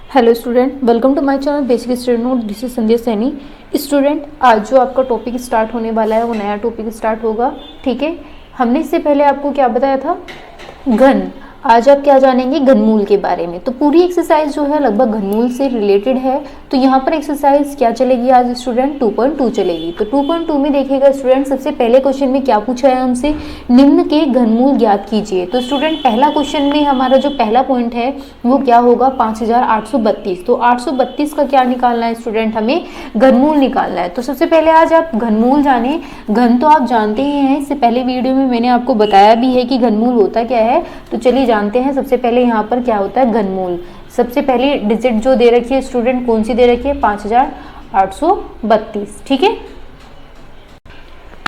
Hello student, welcome to my channel basic study note. This is Sandhya Saini. Student, आज जो आपका topic start होने वाला है वो नया टॉपिक स्टार्ट होगा। ठीक है, हमने इससे पहले आपको क्या बताया था? घन। आज आप क्या जानेंगे? घनमूल के बारे में। तो पूरी एक्सरसाइज जो है लगभग घनमूल से रिलेटेड है। तो यहाँ पर एक्सरसाइज क्या चलेगी आज स्टूडेंट? 2.2 चलेगी। तो 2.2 में देखिएगा स्टूडेंट, सबसे पहले क्वेश्चन में क्या पूछा है हमसे? निम्न के घनमूल ज्ञात कीजिए। तो स्टूडेंट, पहला क्वेश्चन में हमारा जो पहला पॉइंट है वो क्या होगा? 5832। तो 832 का क्या निकालना है स्टूडेंट? हमें घनमूल निकालना है। तो सबसे पहले आज आप घनमूल जाने। घन तो आप जानते ही हैं, इससे पहले वीडियो में मैंने आपको बताया भी है कि घनमूल होता क्या है। तो चलिए जानते हैं सबसे पहले यहाँ पर क्या होता है घनमूल। सबसे पहले डिजिट जो दे रखी है स्टूडेंट, कौन सी दे रखी है? 5832। ठीक है,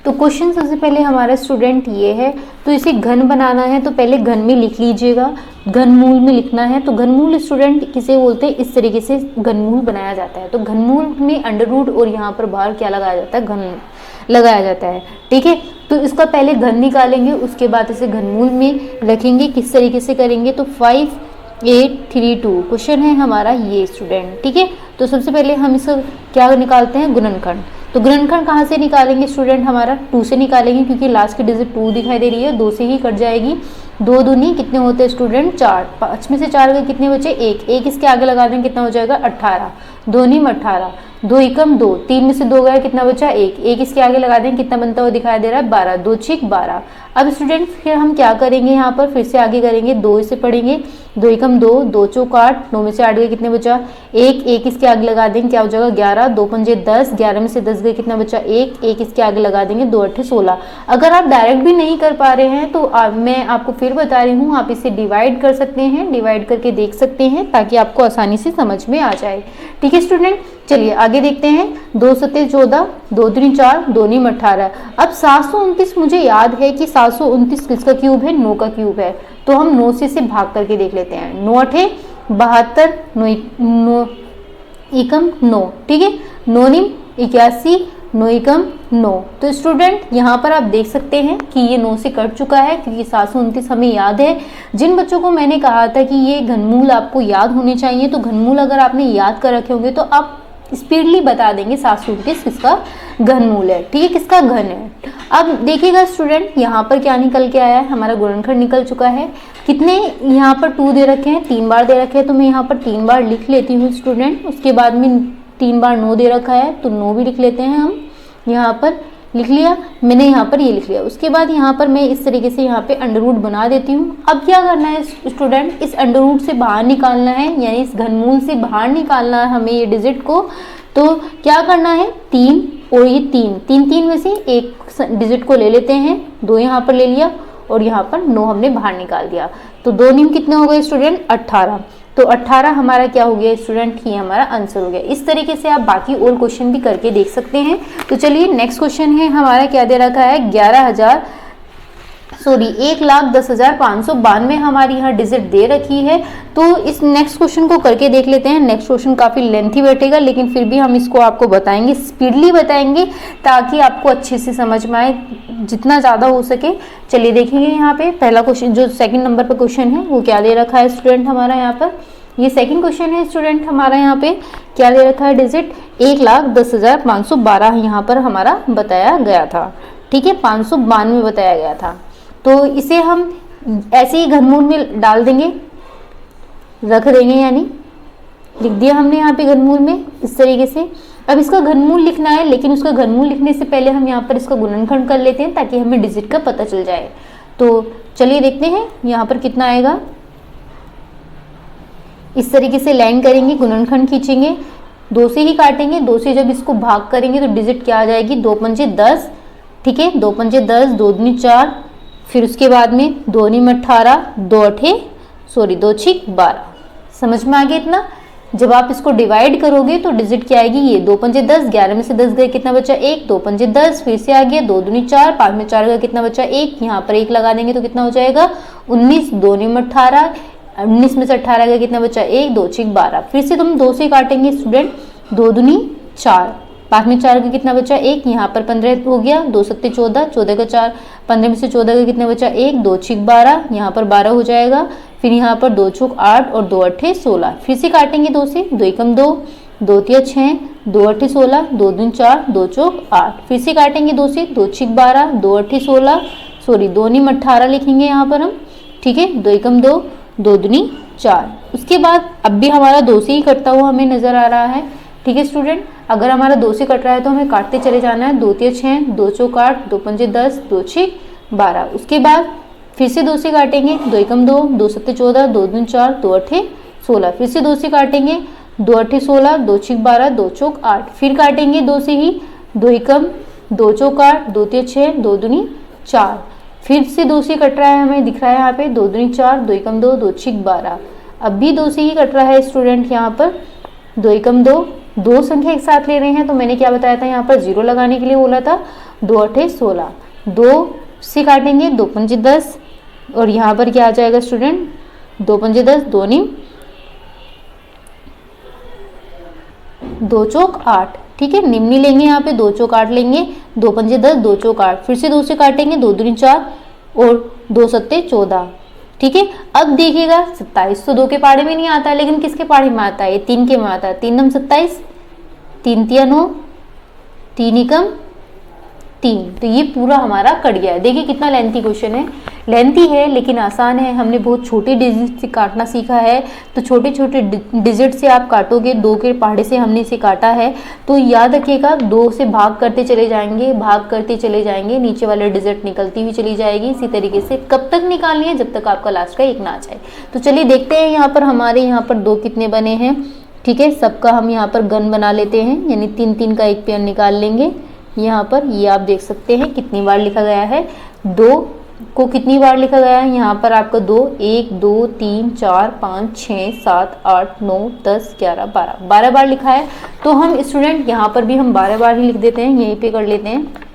तो क्वेश्चन सबसे पहले हमारा स्टूडेंट ये है। तो इसे घन बनाना है तो पहले घन में लिख लीजिएगा, घनमूल में लिखना है। तो घनमूल स्टूडेंट किसे बोलते हैं? इस तरीके से घनमूल बनाया जाता है। तो घनमूल में अंडर रूट और यहाँ पर बाहर क्या लगाया जाता है? घन लगाया जाता है। ठीक है, तो इसका पहले घन निकालेंगे, उसके बाद इसे घनमूल में रखेंगे। किस तरीके से करेंगे? तो 5832 क्वेश्चन है हमारा ये स्टूडेंट। ठीक है, तो सबसे पहले हम इसका क्या निकालते हैं? गुणनखंड। तो गुणनखंड कहाँ से निकालेंगे स्टूडेंट? हमारा 2 से निकालेंगे, क्योंकि लास्ट की डिजिट 2 दिखाई दे रही है, 2 से ही कट जाएगी। 2 दूनी कितने होते हैं स्टूडेंट? 4। 5 में से 4 के कितने बचे? 1। 1 इसके आगे लगा देंगे, कितना हो जाएगा? 18। 2 नीम 18। 2 एकम 2। 3 में से 2 गया, कितना बचा? 1। 1 इसके आगे लगा देंगे, कितना बनता हुआ दिखाई दे रहा है? 12। 2 छिक 12। अब स्टूडेंट फिर हम क्या करेंगे? यहाँ पर फिर से आगे करेंगे, 2 से पढ़ेंगे। 2 एकम 2। 2 चौक 8। 9 में से 8 गए, कितने बचा? 1। 1 इसके आगे लगा देंगे, क्या हो जाएगा? 11। 2 पंजे 10। 11 में से 10 गए, कितना बचा? 1। 1 इसके आगे लगा देंगे, 2 8 16। अगर आप डायरेक्ट भी नहीं कर पा रहे हैं तो मैं आपको फिर बता रही हूँ, आप इसे डिवाइड कर सकते हैं, डिवाइड करके देख सकते हैं, ताकि आपको आसानी से समझ में आ जाए। ठीक है स्टूडेंट, चलिए आगे देखते हैं। 2 सत्ते 14। 2 दूनी 4। 2 नीम 18। अब 729 मुझे याद है कि 729 किसका क्यूब है? 9 का क्यूब है। तो हम 9 से इसे भाग करके देख लेते हैं। 9 8 72। 9 एकम 9। ठीक है, 9 नीम 81। 9 एकम 9। तो स्टूडेंट यहाँ पर आप देख सकते हैं कि ये 9 से कट चुका है, क्योंकि 729 हमें याद है। जिन बच्चों को मैंने कहा था कि ये घनमूल आपको याद होने चाहिए, तो घनमूल अगर आपने याद कर रखे होंगे तो आप स्पीडली बता देंगे 729 किसका घनमूल है। ठीक है, किसका घन है। अब देखिएगा स्टूडेंट, यहाँ पर क्या निकल के आया है? हमारा गुणनखंड निकल चुका है। कितने यहाँ पर 2 दे रखे हैं, 3 बार दे रखे हैं, तो मैं यहाँ पर 3 बार लिख लेती हूँ स्टूडेंट। उसके बाद में 3 बार 9 दे रखा है, तो 9 भी लिख लेते हैं हम। यहाँ पर लिख लिया मैंने, यहाँ पर ये लिख लिया। उसके बाद यहाँ पर मैं इस तरीके से यहाँ पे अंडर रूट बना देती हूँ। अब क्या करना है स्टूडेंट? इस अंडर रूट से बाहर निकालना है, यानी इस घनमूल से बाहर निकालना है हमें ये डिजिट को। तो क्या करना है? 3 और ये 3 3 में से एक डिजिट को ले लेते हैं। 2 यहाँ पर ले लिया और यहाँ पर 9 हमने बाहर निकाल दिया। तो 2 नीम कितने हो गए स्टूडेंट? 18। तो 18 हमारा क्या हो गया स्टूडेंट? ये हमारा आंसर हो गया। इस तरीके से आप बाकी और क्वेश्चन भी करके देख सकते हैं। तो चलिए नेक्स्ट क्वेश्चन है हमारा, क्या दे रखा है? 1,10,592 हमारी यहाँ डिजिट दे रखी है। तो इस नेक्स्ट क्वेश्चन को करके देख लेते हैं। नेक्स्ट क्वेश्चन काफी लेंथी बैठेगा, लेकिन फिर भी हम इसको आपको बताएंगे, स्पीडली बताएंगे, ताकि आपको अच्छे से समझ में आए, जितना ज्यादा हो सके। चलिए देखेंगे यहाँ पे पहला क्वेश्चन, जो सेकंड नंबर पर क्वेश्चन है वो क्या दे रखा है स्टूडेंट हमारा यहाँ पर। ये सेकंड क्वेश्चन है स्टूडेंट हमारा, यहाँ पे क्या दे रखा है डिजिट? 1,10,512 यहाँ पर हमारा बताया गया था। ठीक है, 592 बताया गया था। तो इसे हम ऐसे ही घनमूल में डाल देंगे, रख देंगे, यानी लिख दिया हमने यहाँ पे घनमूल में इस तरीके से। अब इसका घनमूल लिखना है, लेकिन उसका घनमूल लिखने से पहले हम यहाँ पर इसका गुणनखंड कर लेते हैं, ताकि हमें डिजिट का पता चल जाए। तो चलिए देखते हैं यहाँ पर कितना आएगा। इस तरीके से लाइन करेंगे, गुणनखंड खींचेंगे, 2 से ही काटेंगे। 2 से जब इसको भाग करेंगे तो डिजिट क्या आ जाएगी? 2 पंजे 10। ठीक है, 2 पंजे 10। 2 दूनी 4। फिर उसके बाद में 2 नीम 18। 2 छिक 12। समझ में आ गया इतना? जब आप इसको डिवाइड करोगे तो डिजिट क्या आएगी? ये 2 पंजे 10। 11 में से 10 गए, कितना बचा? 1। 2 पंजे 10। फिर से आ गया 2 दूनी 4। 5 में 4 गए, कितना बचा? 1। यहाँ पर 1 लगा देंगे तो कितना हो जाएगा? 19। 2 नीम 18। 19 में से 18 गए, कितना बचा? 1। 2 छिक 12। फिर से तुम 2 से काटेंगे स्टूडेंट। 2 दूनी 4। 5 में 4 का कितना बचा 1, यहाँ पर 15 हो गया, 2 सत्ते 14, 14 का 4, 15 में से 14 का कितना बचा 1, 2 छिक 12, यहाँ पर 12 हो जाएगा, फिर यहाँ पर 2 चौक 8 और 2 अट्ठे 16, फिर से काटेंगे 2 से, 2 एकम 2, 2 तिया 6, 2 अट्ठे 16, 2 दूनी 4, 2 चौक 8, फिर से काटेंगे 2 से, 2 छिक 12, 2 अट्ठे 16, सॉरी 2 नीम 18 लिखेंगे यहाँ पर हम, ठीक है, 2 एकम 2, 2 दूनी 4। उसके बाद अब भी हमारा 2 से ही कटता हुआ हमें नजर आ रहा है, ठीक है स्टूडेंट। अगर हमारा 2 से कट रहा है तो हमें काटते चले जाना है, 2 तिया 6, 2 चौक 8, 2 पंजे 10, 2 छिक 12। उसके बाद फिर से 2 से काटेंगे, 2 एकम 2, 2 सत्ते 14, 2 दूनी 4, 2 अट्ठे 16, फिर से 2 से काटेंगे, 2 अट्ठे 16, 2 छिक 12, 2 चौक 8, फिर काटेंगे 2 से ही, 2 एकम 2 चौक 8, 2 तिया 6, 2 दूनी 4, फिर से 2 से कट रहा है, हमें दिख रहा है यहाँ पे 2 दूनी 4, 2 एकम 2, 2 छिक 12। अब भी 2 से ही कट रहा है स्टूडेंट, यहाँ पर 2 एकम 2, 2 संख्या एक साथ ले रहे हैं तो मैंने क्या बताया था, यहाँ पर 0 लगाने के लिए बोला था, 2 अट्ठे 16, 2 से काटेंगे, 2 पंजे 10 और यहाँ पर क्या आ जाएगा स्टूडेंट, 2 पंजे 10, 2 नीम 2 चौक 8, ठीक है, निम्नी लेंगे यहाँ पे, 2 चौक 8 लेंगे, 2 पंजे 10, 2 चौक 8, फिर से 2 से काटेंगे, 2 दूनी 4 और 2 सत्ते 14, ठीक है। अब देखिएगा 27 तो 2 के पाड़े में नहीं आता है, लेकिन किसके पाड़े में आता है, ये 3 के में आता है, 3 नम 27, 3 तिया 9, 3 एकम 3, तो ये पूरा हमारा कट गया है। देखिए कितना लेंथी क्वेश्चन है, लेंथी है लेकिन आसान है, हमने बहुत छोटे डिजिट से काटना सीखा है, तो छोटे छोटे डिजिट से आप काटोगे, 2 के पहाड़े से हमने इसे काटा है, तो याद रखिएगा 2 से भाग करते चले जाएंगे, भाग करते चले जाएंगे, नीचे वाले डिजिट निकलती हुई चली जाएगी। इसी तरीके से कब तक निकालनी है, जब तक आपका लास्ट का 1 ना आ जाए। तो चलिए देखते हैं यहाँ पर हमारे यहाँ पर 2 कितने बने हैं, ठीक है, सबका हम यहाँ पर घन बना लेते हैं, यानी 3 3 का एक पेयर निकाल लेंगे। यहाँ पर ये आप देख सकते हैं कितनी बार लिखा गया है, 2 को कितनी बार लिखा गया है, यहाँ पर आपका 2, 1 2 3 4 5 6 7 8 9 10 11 12, 12 बार लिखा है। तो हम स्टूडेंट यहाँ पर भी हम 12 बार ही लिख देते हैं, यहीं पे कर लेते हैं।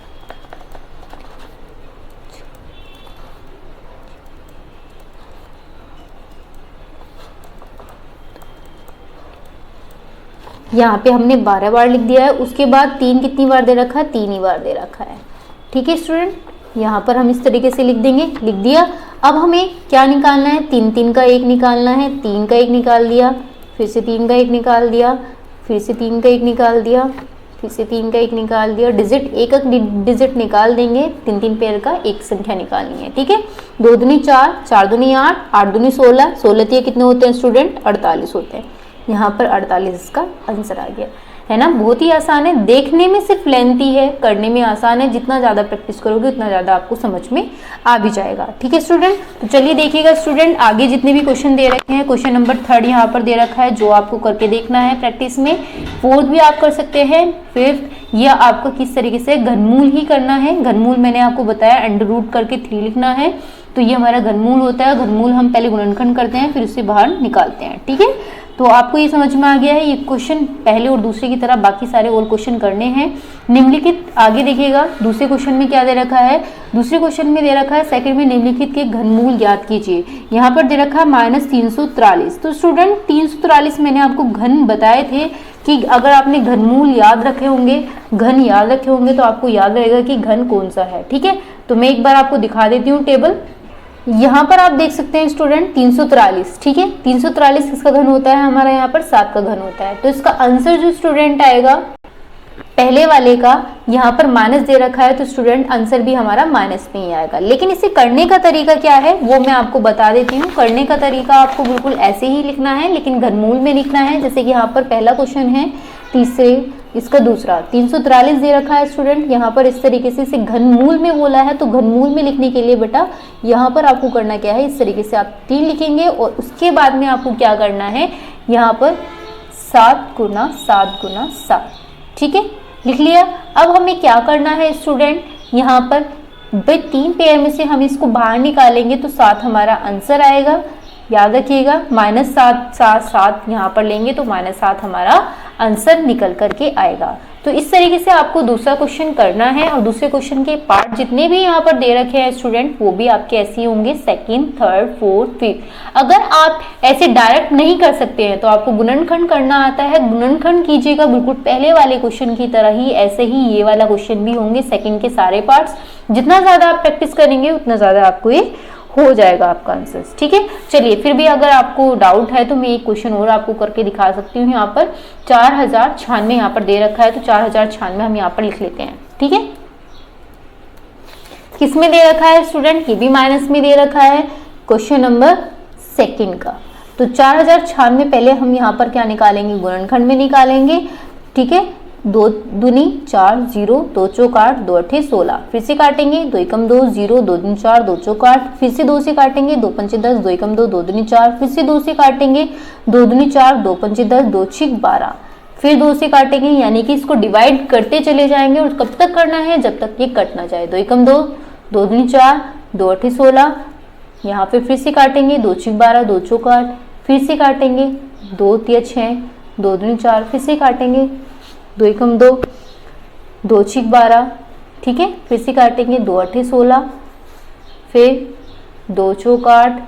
यहाँ पे हमने 12 बार लिख दिया है। उसके बाद 3 कितनी बार दे रखा है, 3 ही बार दे रखा है, ठीक है स्टूडेंट। यहाँ पर हम इस तरीके से लिख देंगे, लिख दिया। अब हमें क्या निकालना है, 3 3 का 1 निकालना है, 3 का 1 निकाल दिया, फिर से 3 का 1 निकाल दिया, फिर से 3 का 1 निकाल दिया, फिर से 3 का 1 निकाल दिया। डिजिट एक एक डिजिट निकाल देंगे, 3 3 पेयर का एक संख्या निकालनी है, ठीक है। 2 दूनी 4, 4 दूनी 8, 8 दूनी 16, 16 तिया कितने होते हैं स्टूडेंट, 48 होते हैं। यहाँ पर 48 इसका आंसर आ गया, है ना। बहुत ही आसान है, देखने में सिर्फ लेंथी है, करने में आसान है। जितना ज़्यादा प्रैक्टिस करोगे उतना ज़्यादा आपको समझ में आ भी जाएगा, ठीक है स्टूडेंट। तो चलिए देखिएगा स्टूडेंट, आगे जितने भी क्वेश्चन दे रखे हैं, क्वेश्चन नंबर 3 यहाँ पर दे रखा है, जो आपको करके देखना है प्रैक्टिस में। 4th भी आप कर सकते हैं, 5th या आपको किस तरीके से घनमूल ही करना है। घनमूल मैंने आपको बताया अंडर रूट करके 3 लिखना है, तो ये हमारा घनमूल होता है। घनमूल हम पहले गुणनखंड करते हैं, फिर उससे बाहर निकालते हैं, ठीक है। तो आपको ये समझ में आ गया है, ये क्वेश्चन पहले और दूसरे की तरह बाकी सारे और क्वेश्चन करने हैं। निम्नलिखित आगे देखिएगा, दूसरे क्वेश्चन में क्या दे रखा है, दूसरे क्वेश्चन में दे रखा है सेकंड में निम्नलिखित के घनमूल ज्ञात कीजिए। यहाँ पर दे रखा है -343। तो स्टूडेंट 343 मैंने आपको घन बताए थे कि अगर आपने घनमूल याद रखे होंगे, घन याद रखे होंगे, तो आपको याद रहेगा कि घन कौन सा है, ठीक है। तो मैं एक बार आपको दिखा देती हूँ टेबल। यहाँ पर आप देख सकते हैं स्टूडेंट 343, ठीक है। 343 किसका घन होता है, हमारा यहाँ पर 7 का घन होता है। तो इसका आंसर जो स्टूडेंट आएगा पहले वाले का, यहाँ पर माइनस दे रखा है, तो स्टूडेंट आंसर भी हमारा माइनस में ही आएगा। लेकिन इसे करने का तरीका क्या है वो मैं आपको बता देती हूँ। करने का तरीका आपको बिल्कुल ऐसे ही लिखना है, लेकिन घनमूल में लिखना है। जैसे कि यहाँ पर पहला क्वेश्चन है, तीसरे इसका दूसरा 343 दे रखा है स्टूडेंट, यहाँ पर इस तरीके से इसे घनमूल में बोला है। तो घनमूल में लिखने के लिए बेटा यहाँ पर आपको करना क्या है, इस तरीके से आप 3 लिखेंगे और उसके बाद में आपको क्या करना है, यहाँ पर 7 गुना 7 गुना 7, ठीक है, लिख लिया। अब हमें क्या करना है स्टूडेंट, यहाँ पर भाई 3 पेयर में से हम इसको बाहर निकालेंगे तो 7 हमारा आंसर आएगा। याद रखिएगा -7 7 7 यहाँ पर लेंगे तो -7 हमारा आंसर निकल करके आएगा। तो इस तरीके से आपको दूसरा क्वेश्चन करना है और दूसरे क्वेश्चन के पार्ट जितने भी यहाँ पर दे रखे हैं स्टूडेंट वो भी आपके ऐसे ही होंगे, सेकंड, थर्ड, फोर्थ, फिफ्थ। अगर आप ऐसे डायरेक्ट नहीं कर सकते हैं तो आपको गुणनखंड करना आता है, गुणनखंड कीजिएगा बिल्कुल पहले वाले क्वेश्चन की तरह ही, ऐसे ही ये वाला क्वेश्चन भी होंगे सेकंड के सारे पार्ट्स। जितना ज्यादा आप प्रैक्टिस करेंगे उतना ज्यादा आपको ये हो जाएगा आपका आंसर। ठीक है, चलिए फिर भी अगर आपको डाउट है तो मैं एक क्वेश्चन और आपको करके दिखा सकती हूँ। यहाँ पर 4096 यहाँ पर दे रखा है, तो 4096 हम यहाँ पर लिख लेते हैं। ठीक है, किस में दे रखा है स्टूडेंट, ये भी माइनस में दे रखा है, क्वेश्चन नंबर सेकंड का। तो 4096 पहले हम यहाँ पर क्या निकालेंगे, गुणनखंड में निकालेंगे। ठीक है, 2 दूनी 4, 0, 2 चौक 8, 2 अठे 16, फिर से काटेंगे, 2 एकम 2, 0, 2 दूनी 4, 2 चौक 8, फिर से 2 से काटेंगे, 2 पंचे 10, 2 एकम 2, 2 दूनी 4, फिर से 2 से काटेंगे, 2 दूनी 4, 2 पंचे 10, 2 छिक 12, फिर 2 से काटेंगे, यानी कि इसको डिवाइड करते चले जाएंगे। और कब तक करना है, जब तक ये कट ना जाए। 2 एकम 2, 2 दूनी 4, 2 अठे 16, यहाँ पे फिर से काटेंगे, 2 छिक 12, 2 चौक 8, फिर से काटेंगे, 2 तिया 6, 2 दूनी 4, फिर से काटेंगे, 2 एकम 2, 2 छिक 12, ठीक है, फिर से काटेंगे, 2 अठे 16, फिर 2 चौक 8,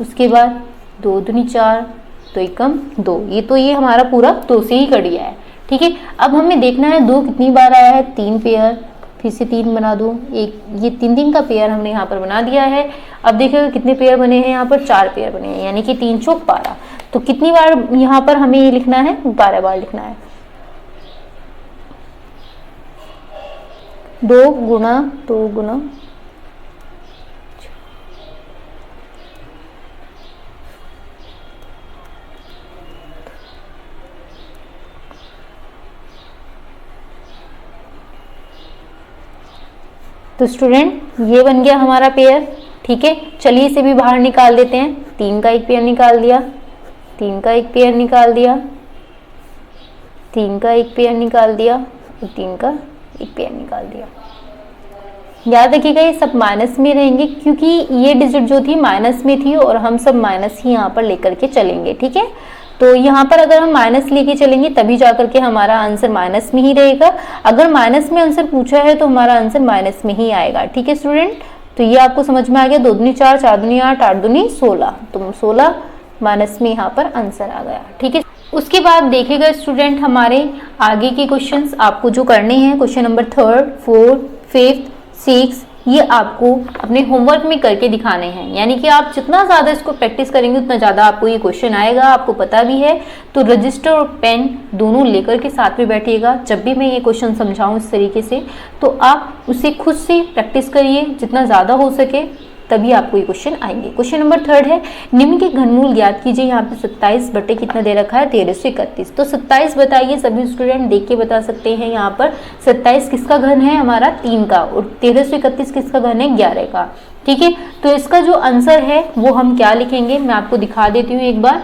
उसके बाद 2 दूनी 4, 2 एकम 2। ये हमारा पूरा 2 से ही कट गया है। ठीक है, अब हमें देखना है 2 कितनी बार आया है, 3 पेयर, फिर से 3 बना दो, एक ये 3 का पेयर हमने यहाँ पर बना दिया है। अब देखिएगा कितने पेयर बने हैं, यहाँ पर 4 पेयर बने हैं, यानी कि 3 चौक 12। तो कितनी बार यहाँ पर हमें ये लिखना है, 12 बार लिखना है। 2 गुणा 2 गुणा तो स्टूडेंट ये बन गया हमारा पेयर। ठीक है, चलिए इसे भी बाहर निकाल देते हैं। 3 का एक पेयर निकाल दिया, 3 का एक पेयर निकाल दिया, 3 का एक पेयर निकाल दिया, 3 का एक पेयर निकाल दिया। याद रखिएगा ये सब माइनस में रहेंगे, क्योंकि ये डिजिट जो थी माइनस में थी और हम सब माइनस ही यहाँ पर लेकर के चलेंगे। ठीक है, तो यहाँ पर अगर हम माइनस लेके चलेंगे तभी जाकर के हमारा आंसर माइनस में ही रहेगा। अगर माइनस में आंसर पूछा है तो हमारा आंसर माइनस में ही आएगा। ठीक है स्टूडेंट, तो ये आपको समझ में आ गया। 2 दूनी 4, 4 दूनी 8, 8 दूनी 16, तो 16 माइनस में यहाँ पर आंसर आ गया। ठीक है, उसके बाद देखिएगा स्टूडेंट हमारे आगे के क्वेश्चंस आपको जो करने हैं, क्वेश्चन नंबर 3, 4, 5, 6, ये आपको अपने होमवर्क में करके दिखाने हैं। यानी कि आप जितना ज़्यादा इसको प्रैक्टिस करेंगे उतना ज़्यादा आपको ये क्वेश्चन आएगा। आपको पता भी है, तो रजिस्टर और पेन दोनों लेकर के साथ में बैठिएगा। जब भी मैं ये क्वेश्चन समझाऊं इस तरीके से, तो आप उसे खुद से प्रैक्टिस करिए जितना ज़्यादा हो सके, तभी आपको ये क्वेश्चन आएंगे। क्वेश्चन नंबर 3 है, निम्न के घनमूल ज्ञात कीजिए। यहाँ पे 27 बटे कितना दे रखा है, 1331। तो 27 बताइए, सभी स्टूडेंट देख के बता सकते हैं। यहाँ पर 27 किसका घन है, हमारा 3 का, और 1331 किसका घन है, 11 का। ठीक है, तो इसका जो आंसर है वो हम क्या लिखेंगे, मैं आपको दिखा देती हूँ एक बार।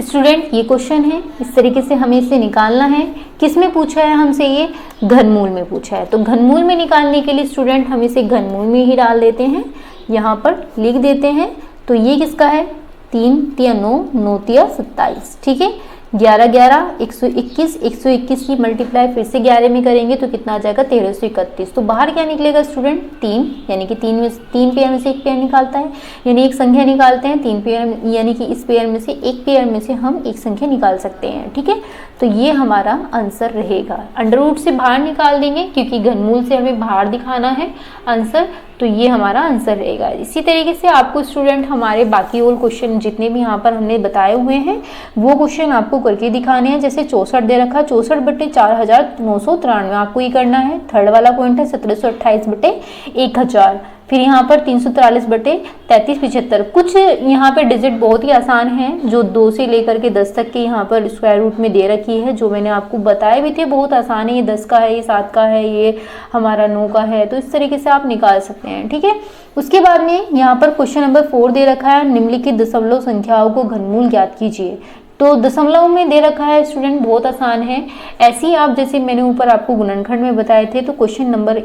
स्टूडेंट ये क्वेश्चन है, इस तरीके से हमें इसे निकालना है। किस में पूछा है हमसे, ये घनमूल में पूछा है। तो घनमूल में निकालने के लिए स्टूडेंट हम इसे घनमूल में ही डाल देते हैं, यहाँ पर लिख देते हैं। तो ये किसका है, 3 तिया 9, 9 तिया 27। ठीक है, 11 11 121, 121 की मल्टीप्लाई फिर से 11 में करेंगे तो कितना आ जाएगा, 1331। तो बाहर क्या निकलेगा स्टूडेंट, 3, यानी कि 3 पेयर में से एक पेयर निकालता है, यानी एक संख्या निकालते हैं। 3 पेयर, यानी कि इस पेयर में से एक पेयर में से हम एक संख्या निकाल सकते हैं। ठीक है, तो ये हमारा आंसर रहेगा। अंडर रूट से बाहर निकाल देंगे, क्योंकि घनमूल से हमें बाहर दिखाना है आंसर, तो ये हमारा आंसर रहेगा। इसी तरीके से आपको स्टूडेंट हमारे बाकी और क्वेश्चन जितने भी यहाँ पर हमने बताए हुए हैं वो क्वेश्चन आपको करके दिखाने हैं। जैसे 64 दे रखा, 64 बटे 4993 आपको ये करना है। थर्ड वाला पॉइंट है 1728 बटे 1000। फिर यहाँ पर 343 बटे 3375। कुछ यहाँ पे डिजिट बहुत ही आसान हैं, जो 2 से लेकर के 10 तक के यहाँ पर स्क्वायर रूट में दे रखी है, जो मैंने आपको बताए भी थे। बहुत आसान है, ये 10 का है, ये 7 का है, ये हमारा 9 का है। तो इस तरीके से आप निकाल सकते हैं। ठीक है, उसके बाद में यहाँ पर क्वेश्चन नंबर 4 दे रखा है, निम्नलिखित दशमलव संख्याओं को घनमूल ज्ञात कीजिए। तो दशमलव में दे रखा है स्टूडेंट, बहुत आसान है। ऐसे ही आप जैसे मैंने ऊपर आपको गुणनखंड में बताए थे, तो क्वेश्चन नंबर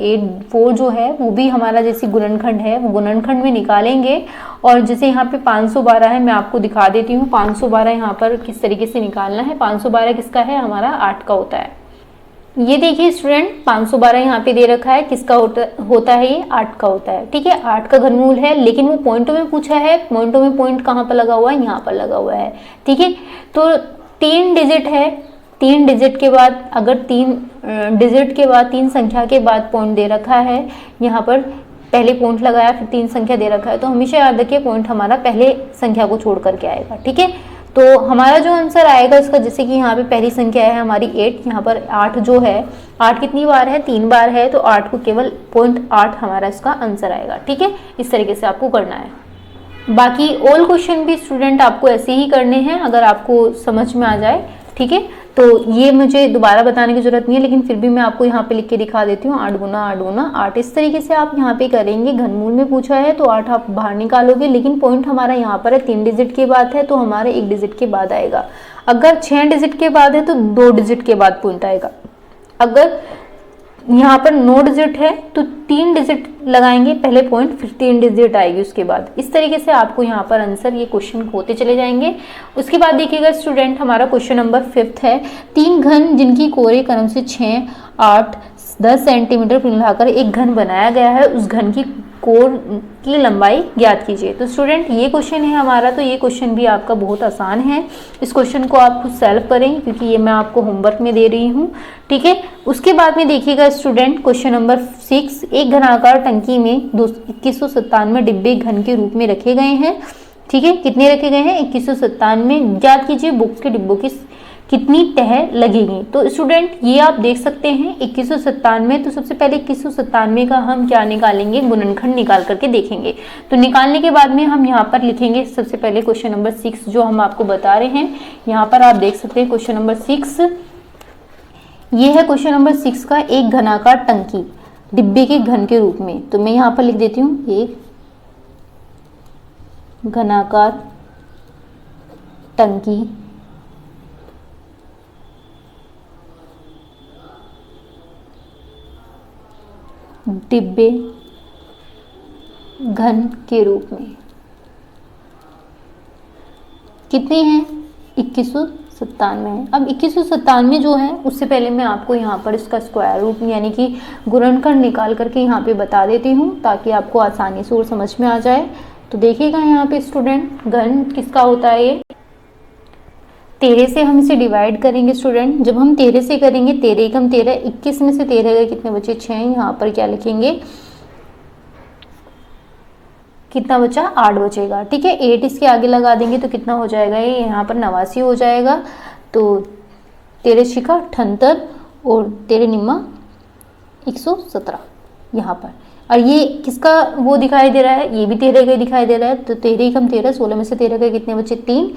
4 जो है वो भी हमारा जैसे गुणनखंड है वो गुणनखंड में निकालेंगे। और जैसे यहाँ पे 512 है, मैं आपको दिखा देती हूँ 512 यहाँ पर किस तरीके से निकालना है। 512 किसका है, हमारा 8 का होता है। ये देखिए स्टूडेंट 512 यहाँ पे दे रखा है, किसका होता है ये 8 का होता है। ठीक है, 8 का घनमूल है, लेकिन वो पॉइंटों में पूछा है। पॉइंटों में पॉइंट कहाँ पर लगा हुआ है, यहाँ पर लगा हुआ है। ठीक है, तो 3 डिजिट है, 3 डिजिट के बाद अगर 3 डिजिट के बाद 3 संख्या के बाद पॉइंट दे रखा है, यहाँ पर पहले पॉइंट लगाया फिर 3 संख्या दे रखा है, तो हमेशा याद रखिए पॉइंट हमारा पहले संख्या को छोड़ करके आएगा। ठीक है, तो हमारा जो आंसर आएगा इसका, जैसे कि यहाँ पे पहली संख्या है हमारी 8, यहाँ पर 8 जो है, 8 कितनी बार है, 3 बार है, तो 8 को केवल 0.8 हमारा इसका आंसर आएगा। ठीक है, इस तरीके से आपको करना है। बाकी ऑल क्वेश्चन भी स्टूडेंट आपको ऐसे ही करने हैं, अगर आपको समझ में आ जाए। ठीक है, तो ये मुझे दोबारा बताने की जरूरत नहीं है, लेकिन फिर भी मैं आपको यहाँ पे लिख के दिखा देती हूँ। 8 गुना 8 गुना 8, इस तरीके से आप यहाँ पे करेंगे। घनमूल में पूछा है तो 8 आप बाहर निकालोगे, लेकिन पॉइंट हमारा यहाँ पर है 3 डिजिट के बाद है, तो हमारे 1 डिजिट के बाद आएगा। अगर 6 डिजिट के बाद है तो 2 डिजिट के बाद पॉइंट आएगा। अगर यहाँ पर 9 डिजिट है तो 3 डिजिट लगाएंगे पहले पॉइंट, फिर 3 डिजिट आएगी उसके बाद। इस तरीके से आपको यहाँ पर आंसर ये क्वेश्चन होते चले जाएंगे। उसके बाद देखिएगा स्टूडेंट, हमारा क्वेश्चन नंबर 5 है। 3 घन जिनकी कोरे क्रम से 6, 8, 10 सेंटीमीटर मिलाकर एक घन बनाया गया है, उस घन की कोर की लंबाई ज्ञात कीजिए। तो स्टूडेंट ये क्वेश्चन है हमारा, तो ये क्वेश्चन भी आपका बहुत आसान है। इस क्वेश्चन को आप खुद सॉल्व करें, क्योंकि ये मैं आपको होमवर्क में दे रही हूँ। ठीक है, उसके बाद में देखिएगा स्टूडेंट क्वेश्चन नंबर 6, एक घनाकार टंकी में 2197 डिब्बे घन के रूप में रखे गए हैं। ठीक है, कितने रखे गए हैं, 2197। ज्ञात कीजिए बॉक्स के डिब्बों की कितनी तह लगेगी। तो स्टूडेंट ये आप देख सकते हैं 2197, तो सबसे पहले 2197 का हम क्या निकालेंगे, गुणनखंड निकाल करके देखेंगे। तो निकालने के बाद में हम यहाँ पर लिखेंगे सबसे पहले क्वेश्चन नंबर 6 जो हम आपको बता रहे हैं। यहाँ पर आप देख सकते हैं क्वेश्चन नंबर 6, ये है क्वेश्चन नंबर 6 का, एक घनाकार टंकी डिब्बे के घन के रूप में। तो मैं यहाँ पर लिख देती हूँ, एक घनाकार टंकी डिब्बे घन के रूप में कितने हैं, 2197 है। अब 2197 जो है, उससे पहले मैं आपको यहाँ पर इसका स्क्वायर रूट यानी कि गुणनखंड निकाल करके यहाँ पे बता देती हूँ, ताकि आपको आसानी से और समझ में आ जाए। तो देखिएगा यहाँ पे स्टूडेंट, घन किसका होता है, ये 13 से हम इसे डिवाइड करेंगे स्टूडेंट। जब हम 13 से करेंगे, 13 एकम 13, 21 में से 13 गए कितने बचे, 6। यहाँ पर क्या लिखेंगे, कितना बचा, 8 बचेगा। ठीक है, 8 इसके आगे लगा देंगे तो कितना हो जाएगा, ये यहाँ पर 89 हो जाएगा। तो 13 छिका 78 और 13 निम्मा 117 यहाँ पर। और ये किसका वो दिखाई दे रहा है, ये भी 13 का दिखाई दे रहा है। तो 13 एकम 13, 16 में से 13 गए कितने बचे, 3।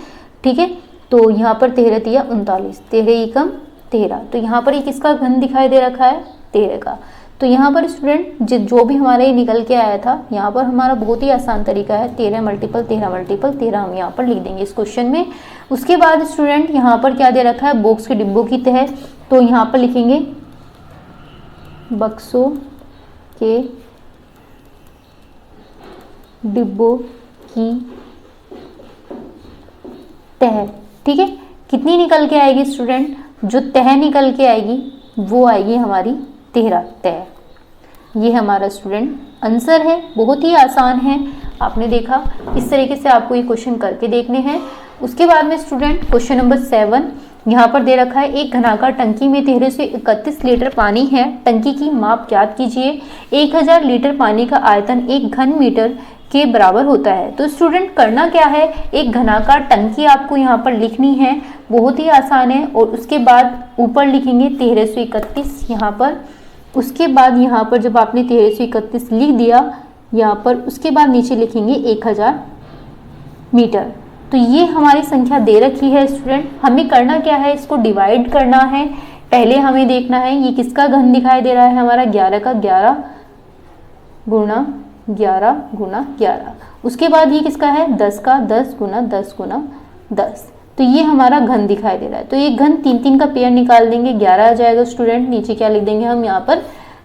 ठीक है, तो यहाँ पर 13 तिया 39, 13 एकम 13। तो यहाँ पर ये किसका घन दिखाई दे रखा है, 13 का। तो यहाँ पर स्टूडेंट जो भी हमारे निकल के आया था, यहाँ पर हमारा बहुत ही आसान तरीका है, 13 मल्टीपल 13 मल्टीपल 13 हम यहाँ पर लिख देंगे इस क्वेश्चन में। उसके बाद स्टूडेंट यहाँ पर क्या दे रखा है, बॉक्स के डिब्बों की तह। तो यहाँ पर लिखेंगे बक्सों के डिब्बों की तह। ठीक है, कितनी निकल के आएगी स्टूडेंट, जो तह निकल के आएगी वो आएगी हमारी 13 तह। ये हमारा स्टूडेंट आंसर है, बहुत ही आसान है। आपने देखा, इस तरीके से आपको ये क्वेश्चन करके देखने हैं। उसके बाद में स्टूडेंट क्वेश्चन नंबर 7 यहाँ पर दे रखा है, एक घनाकार टंकी में 13 से 31 लीटर पानी है, टंकी की माप ज्ञात कीजिए। 1000 लीटर पानी का आयतन 1 घन मीटर के बराबर होता है। तो स्टूडेंट करना क्या है, एक घनाकार टंकी आपको यहाँ पर लिखनी है, बहुत ही आसान है। और उसके बाद ऊपर लिखेंगे 1331 यहाँ पर। उसके बाद यहाँ पर जब आपने 1331 लिख दिया यहाँ पर, उसके बाद नीचे लिखेंगे 1000 मीटर। तो ये हमारी संख्या दे रखी है स्टूडेंट। हमें करना क्या है, इसको डिवाइड करना है। पहले हमें देखना है ये किसका घन दिखाई दे रहा है, हमारा 11 का, 11 गुणा 11 गुणा 11। उसके बाद ये किसका है, 10 का, 10 गुना 10 गुना 10। तो ये हमारा घन दिखाई दे रहा है। तो ये घन 3-3 का पेयर निकाल देंगे, 11 आ जाएगा स्टूडेंट। नीचे क्या लिख देंगे हम यहाँ पर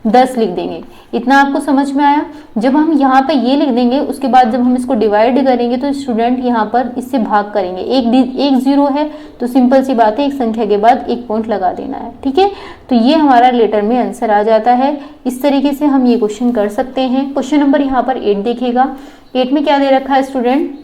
10 लिख देंगे। इतना आपको समझ में आया। जब हम यहाँ पे ये लिख देंगे, उसके बाद जब हम इसको डिवाइड करेंगे तो स्टूडेंट यहाँ पर इससे भाग करेंगे। एक जीरो है तो सिंपल सी बात है, एक संख्या के बाद एक पॉइंट लगा देना है, ठीक है। तो ये हमारा लेटर में आंसर आ जाता है। इस तरीके से हम ये क्वेश्चन कर सकते हैं। क्वेश्चन नंबर यहाँ पर 8 देखिएगा। 8 में क्या दे रखा है स्टूडेंट?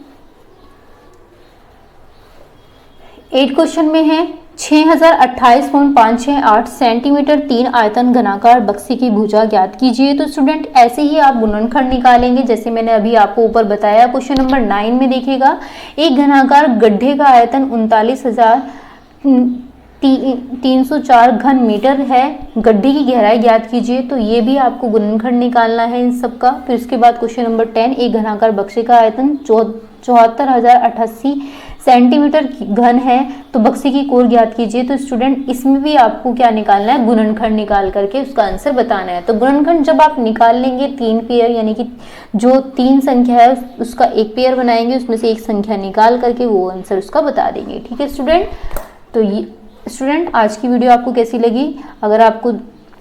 8 क्वेश्चन में है 6028.568 सेंटीमीटर 3 आयतन घनाकार बक्से की भुजा ज्ञात कीजिए। तो स्टूडेंट ऐसे ही आप गुणनखंड निकालेंगे जैसे मैंने अभी आपको ऊपर बताया। क्वेश्चन नंबर 9 में देखिएगा, एक घनाकार गड्ढे का आयतन 39,304 घन मीटर है, गड्ढे की गहराई ज्ञात कीजिए। तो ये भी आपको गुणनखंड निकालना है इन सब का। फिर उसके बाद क्वेश्चन नंबर 10, एक घनाकार बक्से का आयतन 74,088 सेंटीमीटर घन है, तो बक्से की कोर ज्ञात कीजिए। तो स्टूडेंट इसमें भी आपको क्या निकालना है? गुणनखंड निकाल करके उसका आंसर बताना है। तो गुणनखंड जब आप निकाल लेंगे 3 पेयर, यानी कि जो 3 संख्या है उसका एक पेयर बनाएंगे, उसमें से एक संख्या निकाल करके वो आंसर उसका बता देंगे, ठीक है स्टूडेंट। तो ये स्टूडेंट आज की वीडियो आपको कैसी लगी? अगर आपको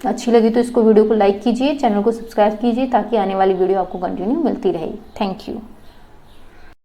अच्छी लगी तो इसको वीडियो को लाइक कीजिए, चैनल को सब्सक्राइब कीजिए ताकि आने वाली वीडियो आपको कंटिन्यू मिलती रहे। Thank you.